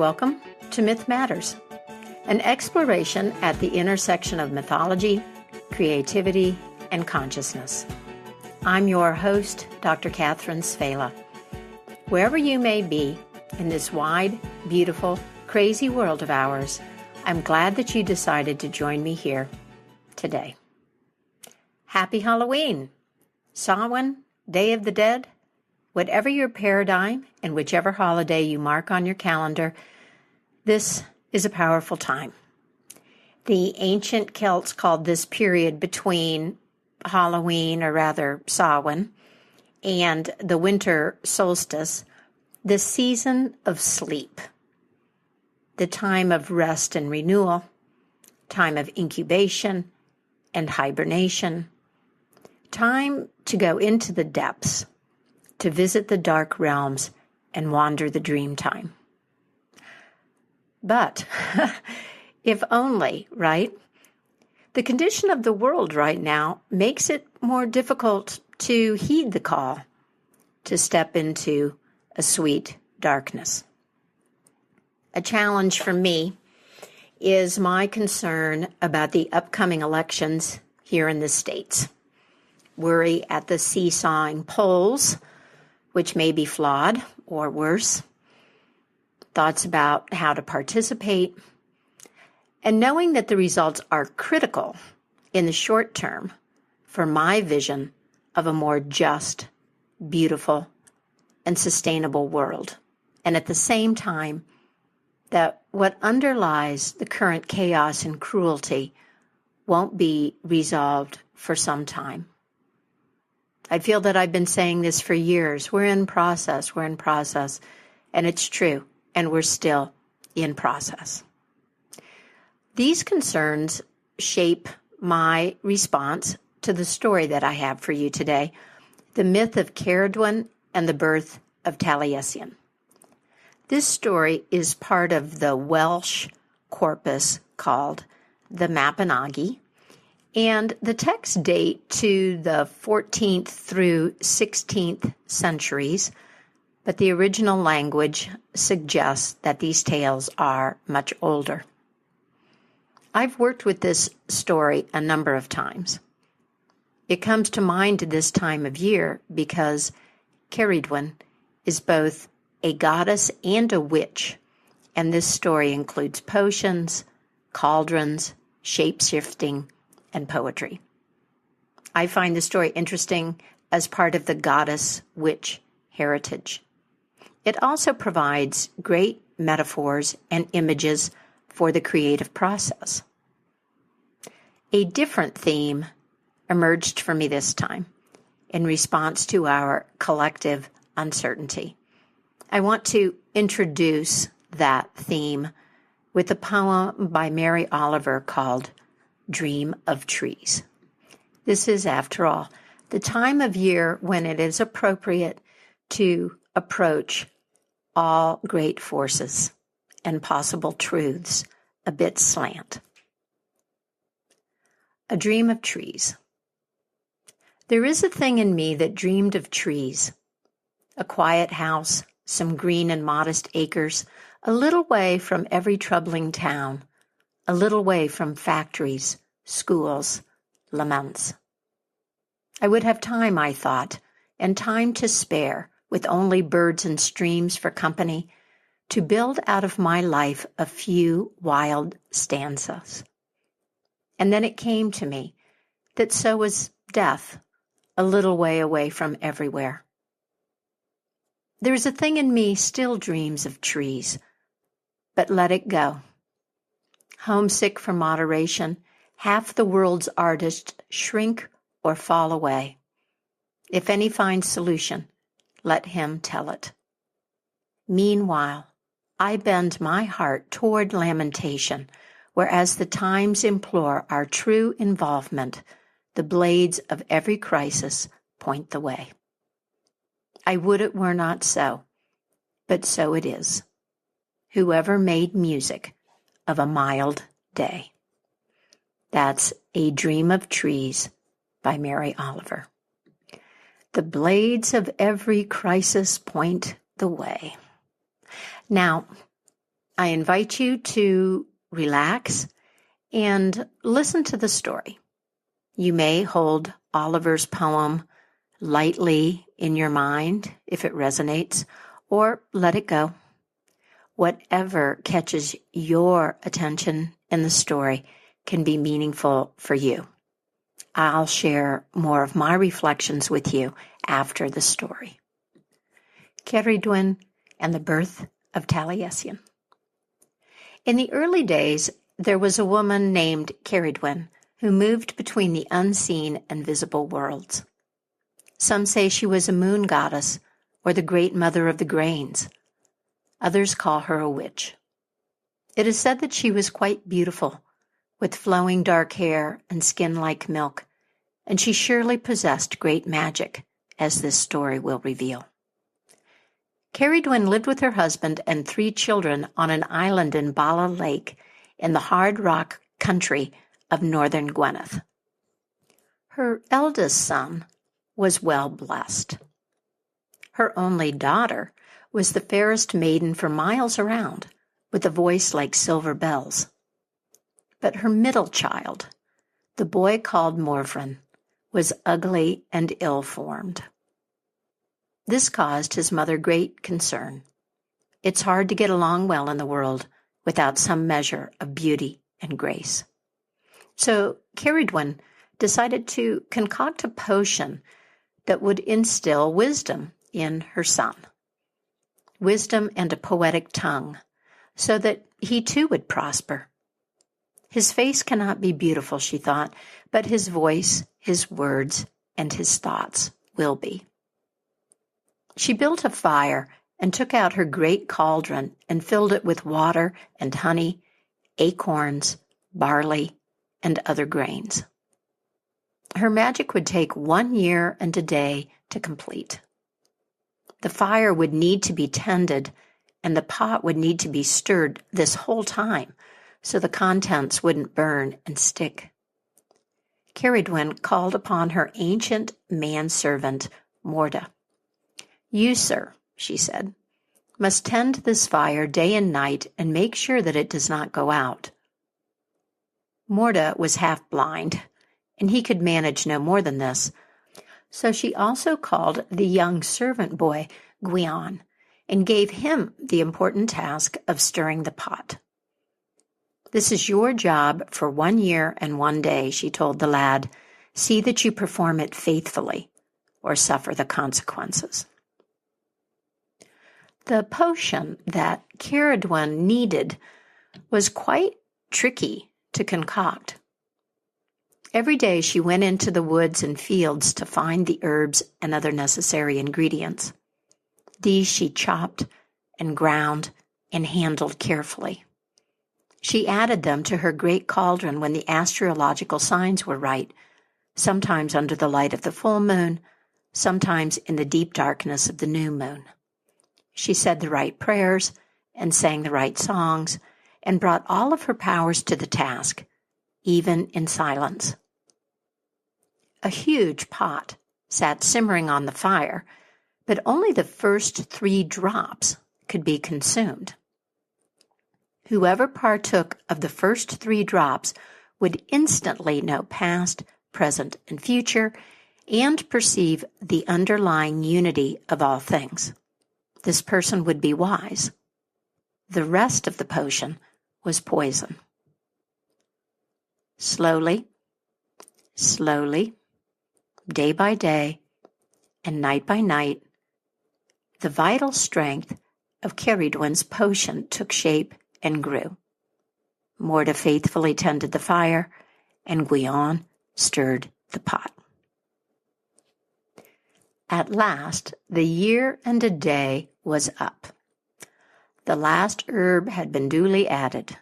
welcome to Myth Matters, an exploration at the intersection of mythology, creativity, and consciousness. I'm your host, Dr. Catherine Svela. Wherever you may be in this wide, beautiful, crazy world of ours, I'm glad that you decided to join me here today. Happy Halloween! Samhain, Day of the Dead, whatever your paradigm and whichever holiday you mark on your calendar, this is a powerful time. The ancient Celts called this period between Halloween, or rather Samhain, and the winter solstice, the season of sleep, the time of rest and renewal, time of incubation and hibernation, time to go into the depths, to visit the dark realms and wander the dream time. But, if only, right? The condition of the world right now makes it more difficult to heed the call, to step into a sweet darkness. A challenge for me is my concern about the upcoming elections here in the States. Worry at the seesawing polls, which may be flawed or worse. Thoughts about how to participate. And knowing that the results are critical in the short term for my vision of a more just, beautiful, and sustainable world. And at the same time, that what underlies the current chaos and cruelty won't be resolved for some time. I feel that I've been saying this for years. We're in process, and it's true, and we're still in process. These concerns shape my response to the story that I have for you today, the myth of Cerridwen and the birth of Taliesin. This story is part of the Welsh corpus called the Mabinogi, and the texts date to the 14th through 16th centuries, but the original language suggests that these tales are much older. I've worked with this story a number of times. It comes to mind this time of year because Cerridwen is both a goddess and a witch, and this story includes potions, cauldrons, shape-shifting, and poetry. I find the story interesting as part of the goddess-witch heritage. It also provides great metaphors and images for the creative process. A different theme emerged for me this time in response to our collective uncertainty. I want to introduce that theme with a poem by Mary Oliver called Dream of Trees. This is, after all, the time of year when it is appropriate to approach all great forces and possible truths a bit slant. A dream of trees. There is a thing in me that dreamed of trees, a quiet house, some green and modest acres, a little way from every troubling town, a little way from factories, schools, laments. I would have time, I thought, and time to spare, with only birds and streams for company, to build out of my life a few wild stanzas. And then it came to me that so was death, a little way away from everywhere. There's a thing in me still dreams of trees, but let it go. Homesick for moderation, half the world's artists shrink or fall away. If any finds solution, let him tell it. Meanwhile, I bend my heart toward lamentation, whereas the times implore our true involvement, the blades of every crisis point the way. I would it were not so, but so it is. Whoever made music of a mild day. That's A Dream of Trees by Mary Oliver. The blades of every crisis point the way. Now, I invite you to relax and listen to the story. You may hold Oliver's poem lightly in your mind if it resonates, or let it go. Whatever catches your attention in the story can be meaningful for you. I'll share more of my reflections with you after the story. Cerridwen and the Birth of Taliesin. In the early days, there was a woman named Cerridwen who moved between the unseen and visible worlds. Some say she was a moon goddess or the great mother of the grains. Others call her a witch. It is said that she was quite beautiful, with flowing dark hair and skin like milk, and she surely possessed great magic, as this story will reveal. Cerridwen lived with her husband and 3 children on an island in Bala Lake in the hard rock country of northern Gwynedd. Her eldest son was well blessed. Her only daughter was the fairest maiden for miles around, with a voice like silver bells. But her middle child, the boy called Morfran, was ugly and ill-formed. This caused his mother great concern. It's hard to get along well in the world without some measure of beauty and grace. So Cerridwen decided to concoct a potion that would instill wisdom in her son. Wisdom and a poetic tongue, so that he too would prosper. His face cannot be beautiful, she thought, but his voice, his words, and his thoughts will be. She built a fire and took out her great cauldron and filled it with water and honey, acorns, barley, and other grains. Her magic would take 1 year and a day to complete. The fire would need to be tended, and the pot would need to be stirred this whole time so the contents wouldn't burn and stick. Cerridwen called upon her ancient manservant, Morda. "You, sir," she said, "must tend this fire day and night and make sure that it does not go out." Morda was half blind, and he could manage no more than this, so she also called the young servant boy, LeGuin, and gave him the important task of stirring the pot. "This is your job for 1 year and 1 day," she told the lad. "See that you perform it faithfully, or suffer the consequences." The potion that Cerridwen needed was quite tricky to concoct. Every day she went into the woods and fields to find the herbs and other necessary ingredients. These she chopped and ground and handled carefully. She added them to her great cauldron when the astrological signs were right, sometimes under the light of the full moon, sometimes in the deep darkness of the new moon. She said the right prayers and sang the right songs and brought all of her powers to the task, even in silence. A huge pot sat simmering on the fire, but only the first 3 drops could be consumed. Whoever partook of the first 3 drops would instantly know past, present, and future, and perceive the underlying unity of all things. This person would be wise. The rest of the potion was poison. Slowly, day by day, and night by night, the vital strength of Cerridwen's potion took shape and grew. Morda faithfully tended the fire, and LeGuin stirred the pot. At last, the year and a day was up. The last herb had been duly added.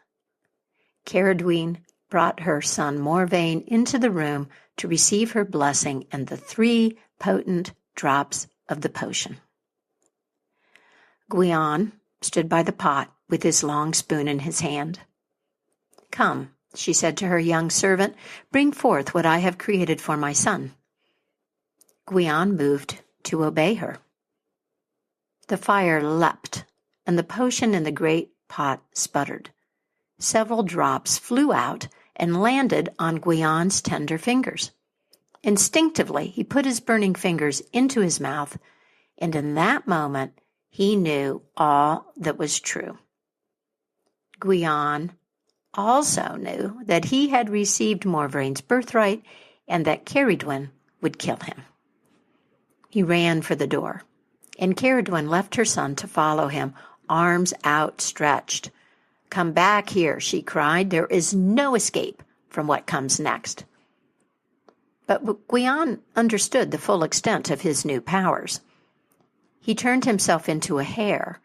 Cerridwen brought her son Morvain into the room to receive her blessing and the 3 potent drops of the potion. LeGuin stood by the pot with his long spoon in his hand. "Come," she said to her young servant, "bring forth what I have created for my son." LeGuin moved to obey her. The fire leapt, and the potion in the great pot sputtered. Several drops flew out and landed on Gwian's tender fingers. Instinctively, he put his burning fingers into his mouth, and in that moment, he knew all that was true. Gwian also knew that he had received Morvraine's birthright and that Cerridwen would kill him. He ran for the door, and Cerridwen left her son to follow him, arms outstretched. "Come back here," she cried. "There is no escape from what comes next." But Gwian understood the full extent of his new powers. He turned himself into a hare,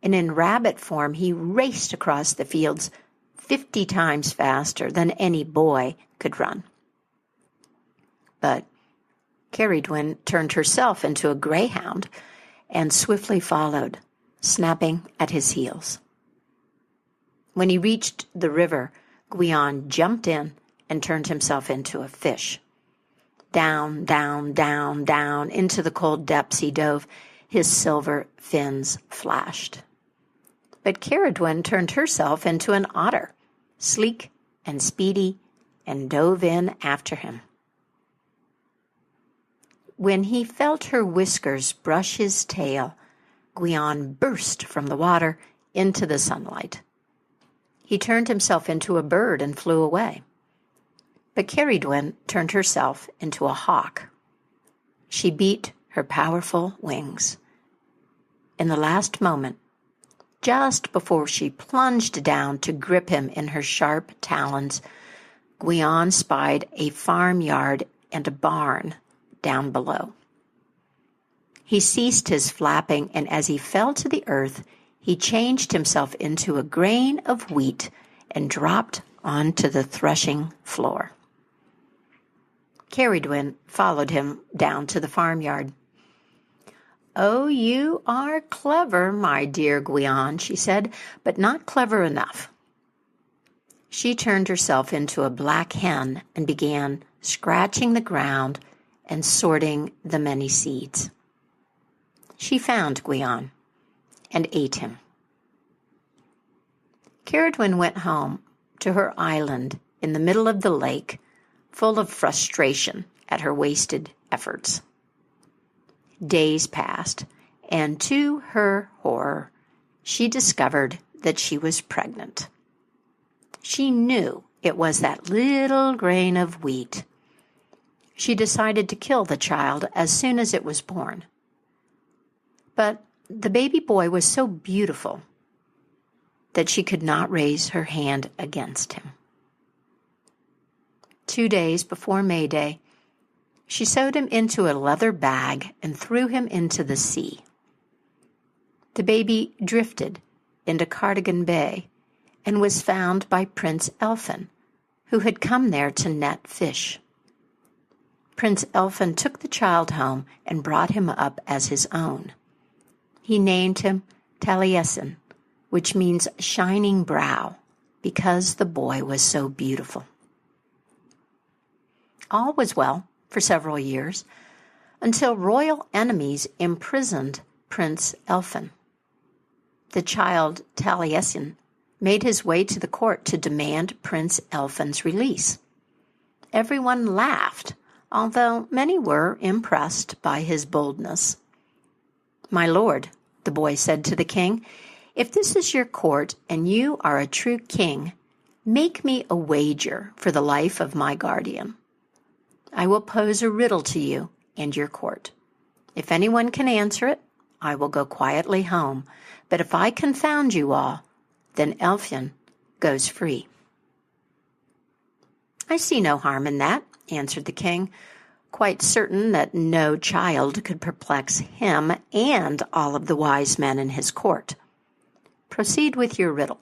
and in rabbit form he raced across the fields 50 times faster than any boy could run. But Cerridwen turned herself into a greyhound and swiftly followed, snapping at his heels. When he reached the river, Gwian jumped in and turned himself into a fish. Down, down, down, down, into the cold depths he dove. His silver fins flashed. But Cerridwen turned herself into an otter, sleek and speedy, and dove in after him. When he felt her whiskers brush his tail, Gwian burst from the water into the sunlight. He turned himself into a bird and flew away. But Cerridwen turned herself into a hawk. She beat her powerful wings. In the last moment, just before she plunged down to grip him in her sharp talons, Gwian spied a farmyard and a barn down below. He ceased his flapping, and as he fell to the earth, he changed himself into a grain of wheat and dropped onto the threshing floor. Cerridwen followed him down to the farmyard. "Oh, you are clever, my dear Gwian," she said, "but not clever enough." She turned herself into a black hen and began scratching the ground and sorting the many seeds. She found Gwian and ate him. Cerridwen went home to her island in the middle of the lake, full of frustration at her wasted efforts. Days passed, and to her horror, she discovered that she was pregnant. She knew it was that little grain of wheat. She decided to kill the child as soon as it was born. But the baby boy was so beautiful that she could not raise her hand against him. 2 days before May Day, she sewed him into a leather bag and threw him into the sea. The baby drifted into Cardigan Bay and was found by Prince Elfin, who had come there to net fish. Prince Elfin took the child home and brought him up as his own. He named him Taliesin, which means shining brow, because the boy was so beautiful. All was well for several years, until royal enemies imprisoned Prince Elfin. The child Taliesin made his way to the court to demand Prince Elfin's release. Everyone laughed, although many were impressed by his boldness. "My lord," the boy said to the king, "if this is your court and you are a true king, make me a wager for the life of my guardian. I will pose a riddle to you and your court. If anyone can answer it, I will go quietly home, but if I confound you all, then Elfin goes free." "I see no harm in that," answered the king, quite certain that no child could perplex him and all of the wise men in his court. "Proceed with your riddle."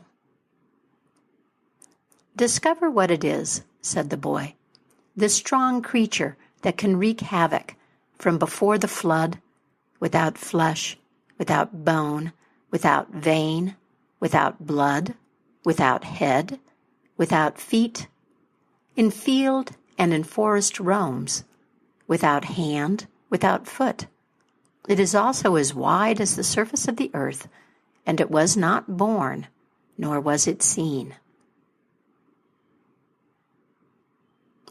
"Discover what it is," said the boy, "the strong creature that can wreak havoc from before the flood, without flesh, without bone, without vein, without blood, without head, without feet, in field and in forest roams, without hand, without foot. It is also as wide as the surface of the earth, and it was not born, nor was it seen.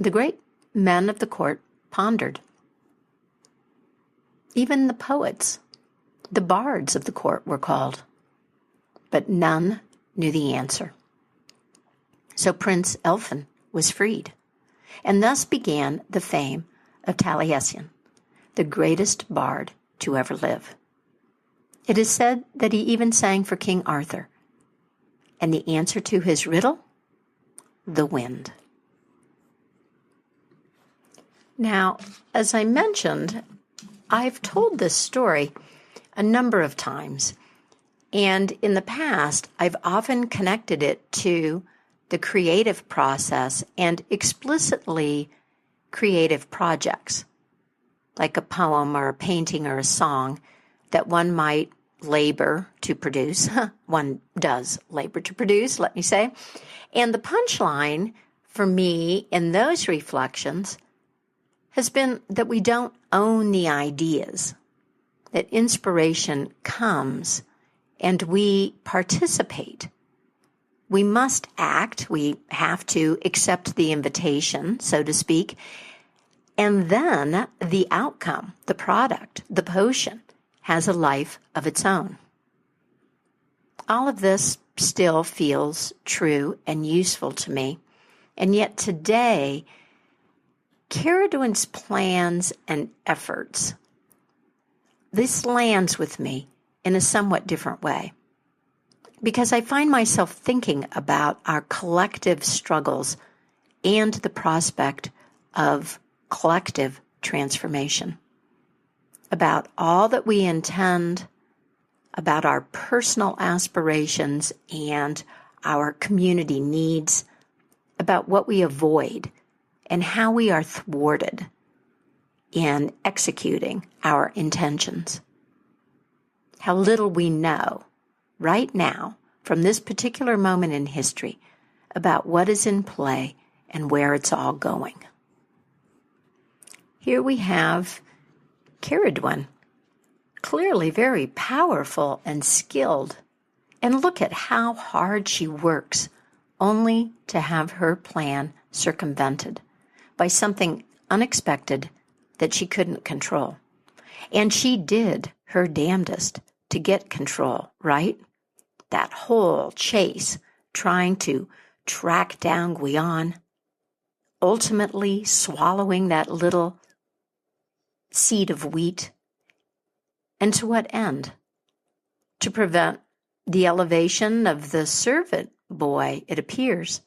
The great men of the court pondered. Even the poets, the bards of the court were called, but none knew the answer. So Prince Elphin was freed, and thus began the fame of Taliesin, the greatest bard to ever live. It is said that he even sang for King Arthur, and the answer to his riddle? The wind. Now, as I mentioned, I've told this story a number of times, and in the past, I've often connected it to the creative process and explicitly creative projects, like a poem or a painting or a song that one might labor to produce. One does labor to produce, let me say. And the punchline for me in those reflections has been that we don't own the ideas, that inspiration comes and we participate. We must act, we have to accept the invitation, so to speak, and then the outcome, the product, the potion, has a life of its own. All of this still feels true and useful to me, and yet today, Cerridwen's plans and efforts, this lands with me in a somewhat different way, because I find myself thinking about our collective struggles and the prospect of collective transformation, about all that we intend, about our personal aspirations and our community needs, about what we avoid and how we are thwarted in executing our intentions. How little we know right now from this particular moment in history about what is in play and where it's all going. Here we have Cerridwen, clearly very powerful and skilled, and look at how hard she works only to have her plan circumvented by something unexpected that she couldn't control. And she did her damnedest to get control, right? That whole chase, trying to track down LeGuin, ultimately swallowing that little seed of wheat. And to what end? To prevent the elevation of the servant boy, it appears.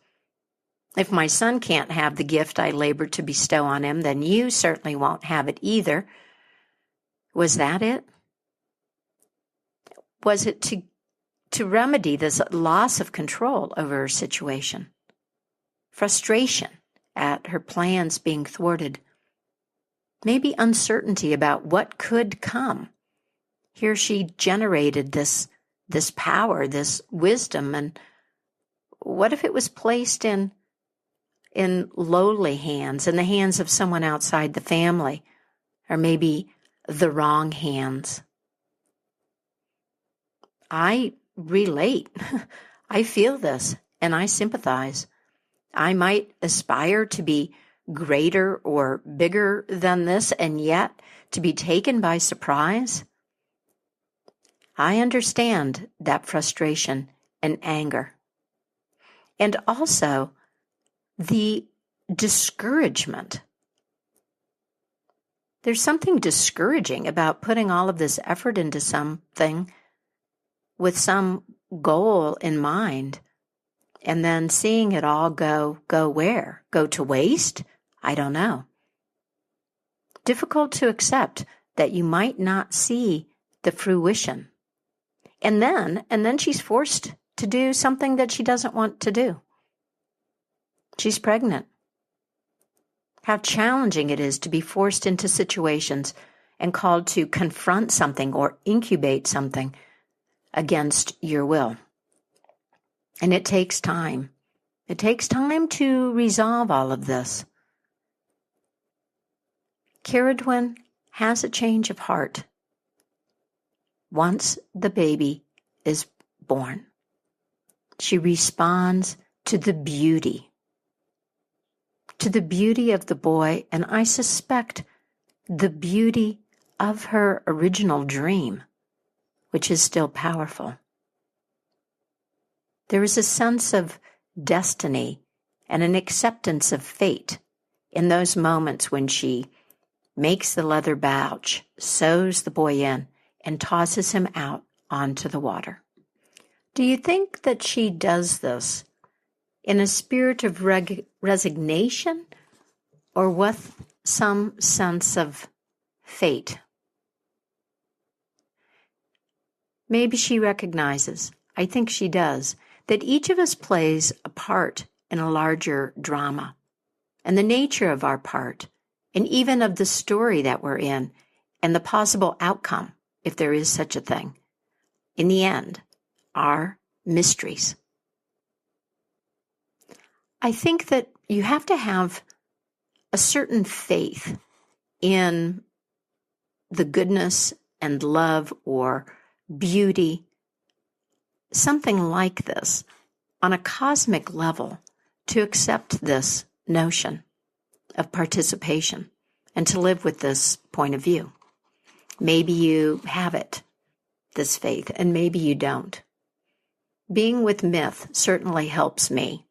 If my son can't have the gift I labored to bestow on him, then you certainly won't have it either. Was that it? Was it to remedy this loss of control over her situation? Frustration at her plans being thwarted? Maybe uncertainty about what could come. Here she generated this power, this wisdom, and what if it was placed in lowly hands, in the hands of someone outside the family, or maybe the wrong hands? I relate. I feel this, and I sympathize. I might aspire to be greater or bigger than this, and yet to be taken by surprise. I understand that frustration and anger. And also the discouragement. There's something discouraging about putting all of this effort into something with some goal in mind, and then seeing it all go where? Go to waste? I don't know. Difficult to accept that you might not see the fruition. And then she's forced to do something that she doesn't want to do. She's pregnant. How challenging it is to be forced into situations and called to confront something or incubate something against your will. And it takes time. It takes time to resolve all of this. Cerridwen has a change of heart once the baby is born. She responds to the beauty of the boy, and I suspect the beauty of her original dream, which is still powerful. There is a sense of destiny and an acceptance of fate in those moments when she makes the leather pouch, sews the boy in, and tosses him out onto the water. Do you think that she does this in a spirit of resignation or with some sense of fate? Maybe she recognizes, I think she does, that each of us plays a part in a larger drama, and the nature of our part, and even of the story that we're in, and the possible outcome, if there is such a thing, in the end, are mysteries. I think that you have to have a certain faith in the goodness and love or beauty, something like this, on a cosmic level, to accept this notion of participation and to live with this point of view. Maybe you have it, this faith, and maybe you don't. Being with myth certainly helps me.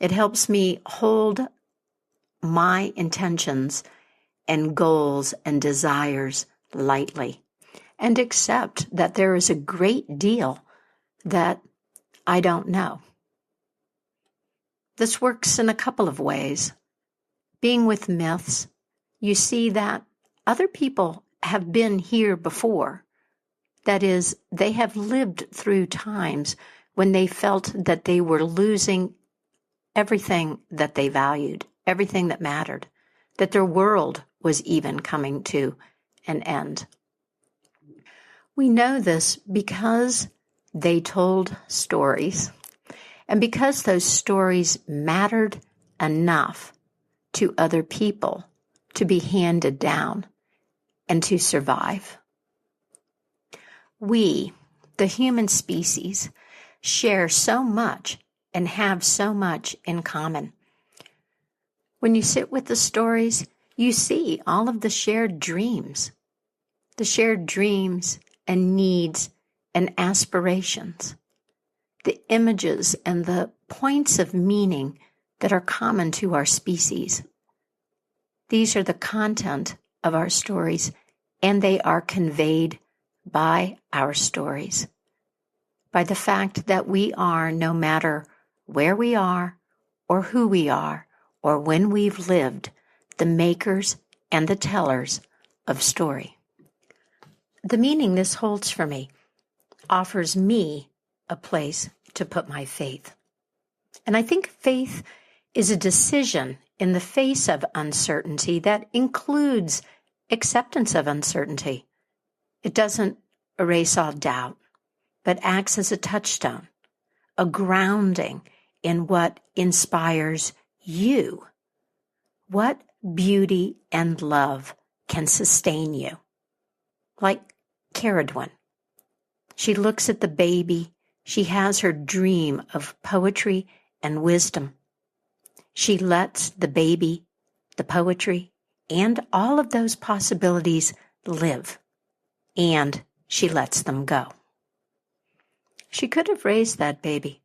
It helps me hold my intentions and goals and desires lightly and accept that there is a great deal that I don't know. This works in a couple of ways. Being with myths, you see that other people have been here before. That is, they have lived through times when they felt that they were losing everything that they valued, everything that mattered, that their world was even coming to an end. We know this because they told stories, and because those stories mattered enough to other people to be handed down and to survive. We, the human species, share so much and have so much in common. When you sit with the stories, you see all of the shared dreams and needs and aspirations, the images and the points of meaning that are common to our species. These are the content of our stories, and they are conveyed by our stories, by the fact that we are, no matter where we are or who we are or when we've lived, the makers and the tellers of story. The meaning this holds for me offers me a place to put my faith. And I think faith is a decision in the face of uncertainty that includes acceptance of uncertainty. It doesn't erase all doubt, but acts as a touchstone, a grounding in what inspires you. What beauty and love can sustain you? Like Cerridwen. She looks at the baby. She has her dream of poetry and wisdom. She lets the baby, the poetry, and all of those possibilities live. And she lets them go. She could have raised that baby.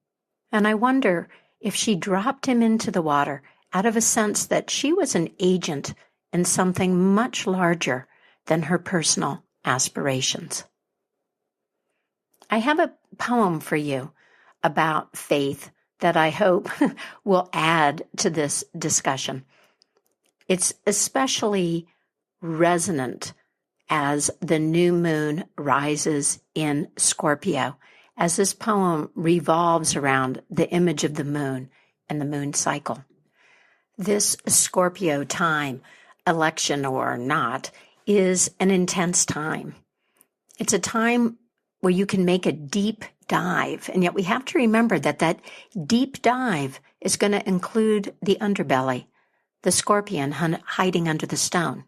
And I wonder if she dropped him into the water out of a sense that she was an agent in something much larger than her personal aspirations. I have a poem for you about faith that I hope will add to this discussion. It's especially resonant as the new moon rises in Scorpio, as this poem revolves around the image of the moon and the moon cycle. This Scorpio time, election or not, is an intense time. It's a time where you can make a deep dive, and yet we have to remember that that deep dive is going to include the underbelly, the scorpion hiding under the stone.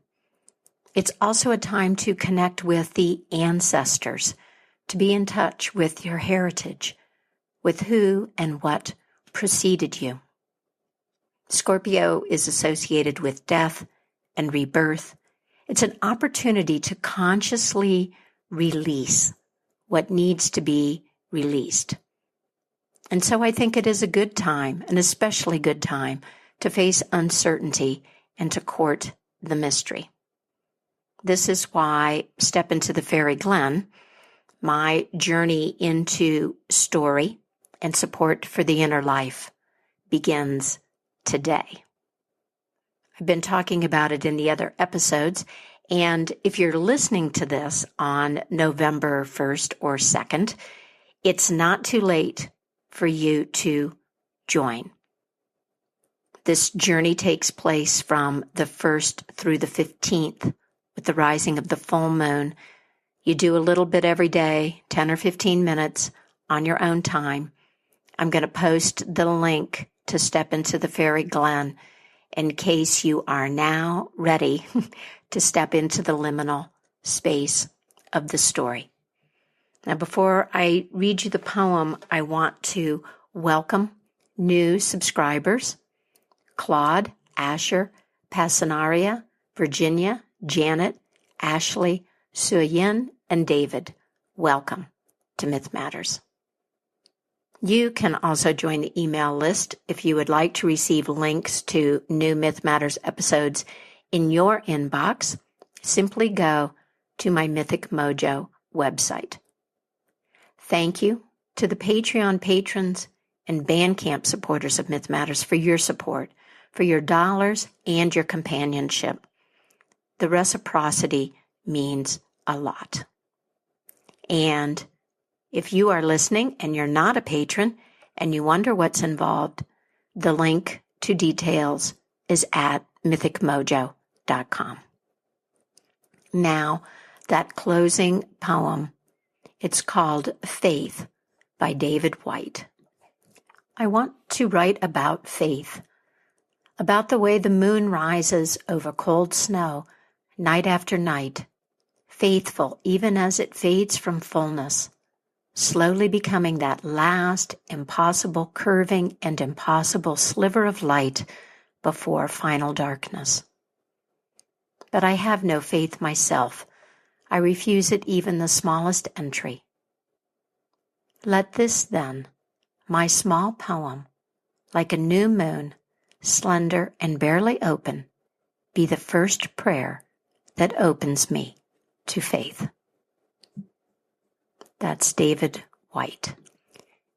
It's also a time to connect with the ancestors, to be in touch with your heritage, with who and what preceded you. Scorpio is associated with death and rebirth. It's an opportunity to consciously release what needs to be released. And so I think it is a good time, an especially good time, to face uncertainty and to court the mystery. This is why Step into the Fairy Glen, my journey into story and support for the inner life, begins today. I've been talking about it in the other episodes, and if you're listening to this on November 1st or 2nd, it's not too late for you to join. This journey takes place from the 1st through the 15th with the rising of the full moon. You do a little bit every day, 10 or 15 minutes on your own time. I'm going to post the link to Step into the Fairy Glen in case you are now ready to step into the liminal space of the story. Now, before I read you the poem, I want to welcome new subscribers: Claude, Asher, Passanaria, Virginia, Janet, Ashley, Suyin, and David. Welcome to Myth Matters. You can also join the email list if you would like to receive links to new Myth Matters episodes in your inbox. Simply go to my Mythic Mojo website. Thank you to the Patreon patrons and Bandcamp supporters of Myth Matters for your support, for your dollars and your companionship. The reciprocity means a lot. And if you are listening and you're not a patron and you wonder what's involved, the link to details is at mythicmojo.com. Now, that closing poem, it's called Faith by David White. I want to write about faith, about the way the moon rises over cold snow night after night, faithful even as it fades from fullness, slowly becoming that last impossible curving and impossible sliver of light before final darkness. But I have no faith myself. I refuse it even the smallest entry. Let this, then, my small poem, like a new moon, slender and barely open, be the first prayer that opens me to faith. That's David White.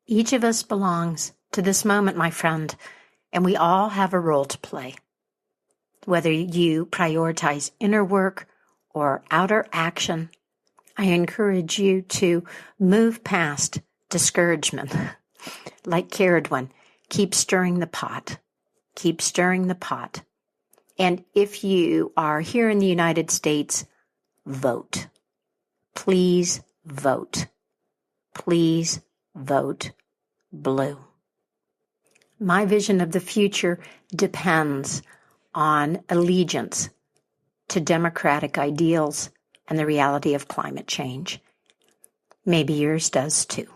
Each of us belongs to this moment, my friend, and we all have a role to play. Whether you prioritize inner work or outer action, I encourage you to move past discouragement. Like Cerridwen, keep stirring the pot. Keep stirring the pot. And if you are here in the United States, vote. Please vote. Please vote blue. My vision of the future depends on allegiance to democratic ideals and the reality of climate change. Maybe yours does too.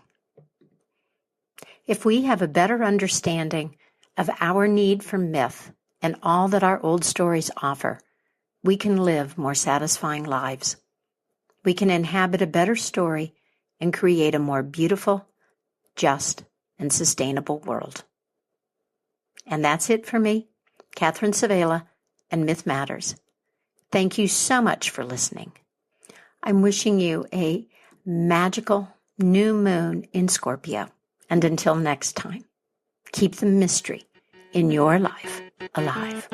If we have a better understanding of our need for myth and all that our old stories offer, we can live more satisfying lives. We can inhabit a better story and create a more beautiful, just, and sustainable world. And that's it for me, Catherine Savela, and Myth Matters. Thank you so much for listening. I'm wishing you a magical new moon in Scorpio. And until next time, keep the mystery in your life alive.